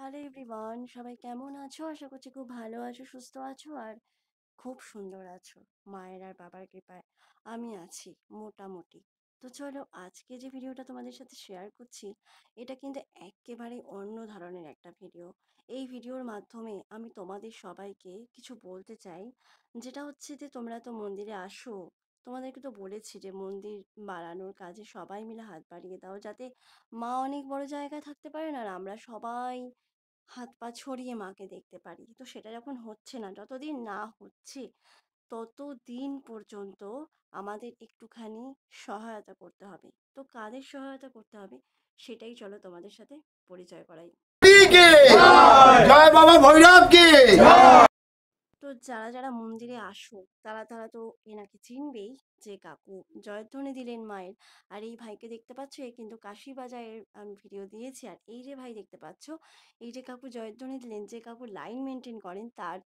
Hello everyone, সবাই কেমন আছো? আশা করছি খুব ভালো আছো, সুস্থ আছো আর খুব সুন্দর আছো। মায়ের আর বাবার কৃপায় আমি আছি মোটামুটি। তো চলো, আজকে যে ভিডিওটা তোমাদের সাথে শেয়ার করছি, এটা কিন্তু একেবারে অন্য ধরনের একটা ভিডিও। এই ভিডিওর মাধ্যমে আমি তোমাদের সবাইকে কিছু বলতে চাই, যেটা হচ্ছে যে তোমরা তো মন্দিরে আসো। তোমাদেরকে তো বলেছি যে মন্দির বাড়ানোর কাজে সবাই মিলে হাত বাড়িয়ে দাও, যাতে মা অনেক বড় জায়গায় থাকতে পারেন আর আমরা সবাই হাত পা ছড়িয়ে মাকে দেখতে পারি। তো সেটা যখন হচ্ছে না, যতদিন না হচ্ছে ততদিন পর্যন্ত আমাদের একটুখানি সহায়তা করতে হবে। তো কাদের সহায়তা করতে হবে সেটাই চলো তোমাদের সাথে পরিচয় করাই। কে জয় বাবা ভৈরব কে। তো যারা যারা মন্দিরে আসো তারা তারা তো এনাকে চিনবেই, যে কাকু জয়ধ্বনি দিলেন মায়ের। আর এই ভাইকে দেখতে পাচ্ছ, এ কিন্তু কাশি বাজারের আমি ভিডিও দিয়েছি। আর এই যে ভাই দেখতে পাচ্ছ, এই যে কাকু জয়ধ্বনি দিলেন, যে কাকু লাইন মেনটেন করেন, তার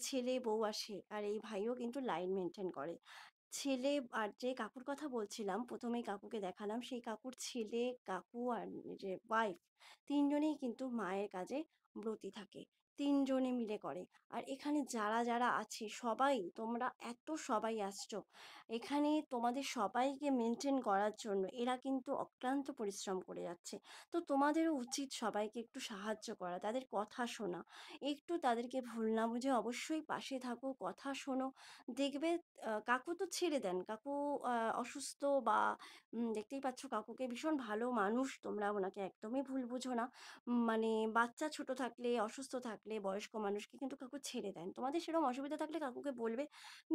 ছেলে বউ আসে, আর এই ভাইও কিন্তু লাইন মেনটেন করে। ছেলে আর যে কাকুর কথা বলছিলাম, প্রথমেই কাকুকে দেখালাম, সেই কাকুর ছেলে, কাকু আর যে ওয়াইফ, তিনজনেই কিন্তু মায়ের কাজে ব্রতী থাকে। তিনজনে মিলে করে। আর এখানে যারা যারা আছে সবাই, তোমরা এত সবাই আসছো এখানে, তোমাদের সবাইকে মেনটেন করার জন্য এরা কিন্তু অক্লান্ত পরিশ্রম করে যাচ্ছে। তো তোমাদেরও উচিত সবাইকে একটু সাহায্য করা, তাদের কথা শোনা, একটু তাদেরকে ভুল না বুঝে অবশ্যই পাশে থাকো, কথা শোনো। দেখবে কাকু তো ছেড়ে দেন, কাকু অসুস্থ বা দেখতেই পাচ্ছ কাকুকে, ভীষণ ভালো মানুষ, তোমরা ওনাকে একদমই ভুল বুঝো না। মানে বাচ্চা ছোট থাকলে, অসুস্থ থাকলে, বয়স্ক মানুষকে কিন্তু কাকু ছেড়ে দেন। তোমাদের সেরকম অসুবিধা থাকলে কাকুকে বলবে,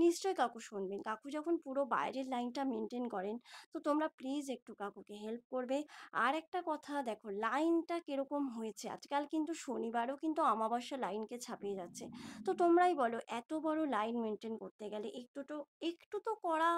নিশ্চয়ই কাকু শুনবেন। কাকু যখন পুরো বাইরের লাইনটা মেনটেন করেন, তো তোমরা প্লিজ একটু কাকুকে হেল্প করবে। আর একটা কথা দেখো, লাইনটা কিরকম হয়েছে আজকাল, কিন্তু শনিবারও কিন্তু অমাবস্যা লাইনকে ছাপিয়ে যাচ্ছে। তো তোমরাই বলো, এত বড় লাইন মেনটেন করতে গেলে একটু তো করা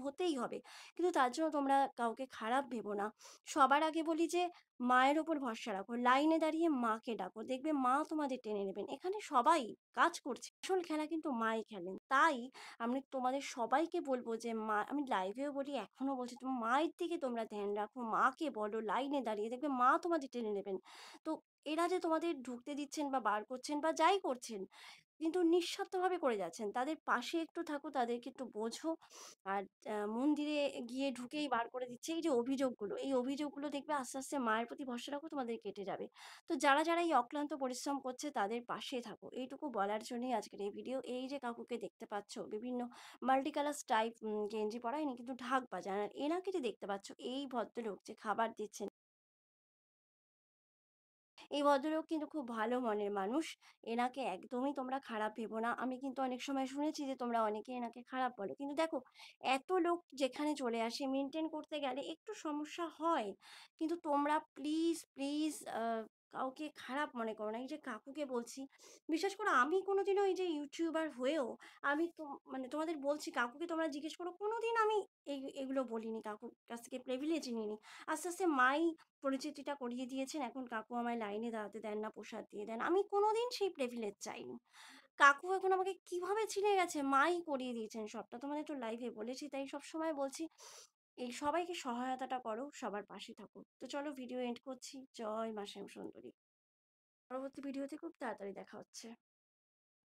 হতেই হবে। কিন্তু তার জন্য তোমরা কাউকে খারাপ ভেবো না। সবার আগে বলি যে মায়ের ওপর ভরসা রাখো, লাইনে দাঁড়িয়ে মাকে ডাকো, দেখবে মা তোমাদের টেনে নেবেন। এখানে সবাই কাজ করছে, আসল খেলা কিন্তু মাই খেলেন। তাই আমি তোমাদের সবাইকে বলবো যে মা, আমি লাইভেও বলি, এখনো বলছি, তোমার মায়ের দিকে তোমরা ধ্যান রাখো, মাকে বলো লাইনে দাঁড়িয়ে, দেখবে মা তোমাদের টেনে নেবেন। তো এরা যে তোমাদের ঢুকতে দিচ্ছেন বা বার করছেন বা যাই করছেন, কিন্তু নিঃস্বার্থভাবে করে যাচ্ছেন, তাদের পাশে একটু থাকো, তাদেরকে একটু বোঝো। আর মন্দিরে গিয়ে ঢুকেই বার করে দিচ্ছে, এই অভিযোগগুলো দেখবে আস্তে আস্তে মায়ের প্রতি ভরসা রাখো, তোমাদের কেটে যাবে। তো যারা যারা এই অক্লান্ত পরিশ্রম করছে তাদের পাশে থাকো, এইটুকু বলার জন্যই আজকের এই ভিডিও। এই যে কাকুকে দেখতে পাচ্ছ, বিভিন্ন মাল্টি কালার টাইপ গেঞ্জি পরা, ইনি কিন্তু ঢাক বাজান। আর এনাকে যে দেখতে পাচ্ছ, এই ভদ্রলোক যে খাবার দিচ্ছেন, এই ভদ্রলোক কিন্তু খুব ভালো মনের মানুষ। এনাকে একদমই তোমরা খারাপ ভেবো না। আমি কিন্তু অনেক সময় শুনেছি যে তোমরা অনেকে এনাকে খারাপ বলো, কিন্তু দেখো, এত লোক যেখানে চলে আসে, মেনটেন করতে গেলে একটু সমস্যা হয়। কিন্তু তোমরা প্লিজ প্লিজ কাউকে খারাপ মনে করো না। এই যে কাকুকে বলছি, বিশেষ করে আমি কোনোদিনও এই যে ইউটিউবার হয়েও, আমি তো মানে তোমাদের বলছি, কাকুকে তোমরা জিজ্ঞেস করো, কোনোদিন আমি এগুলো বলিনি, কাকুর কাছ থেকে প্রিভিলেজ নিইনি। আস্তে আস্তে মাই পরিচিতিটা করিয়ে দিয়েছেন, এখন কাকু আমায় লাইনে দাঁড়াতে দেন না, প্রসাদ দিয়ে দেন। আমি কোনোদিন সেই প্রিভিলেজ চাইনি। কাকু এখন আমাকে কিভাবে চিনে গেছে, মাই করিয়ে দিয়েছেন সবটা, তোমাদের তো লাইভে বলেছি। তাই সব সময় বলছি, এই সবাইকে সহায়তাটা করো, সবার পাশে থাকো। তো চলো, ভিডিও এন্ড করছি। জয় মা শ্যাম সুন্দরী। পরবর্তী ভিডিওতে খুব তাড়াতাড়ি দেখা হচ্ছে।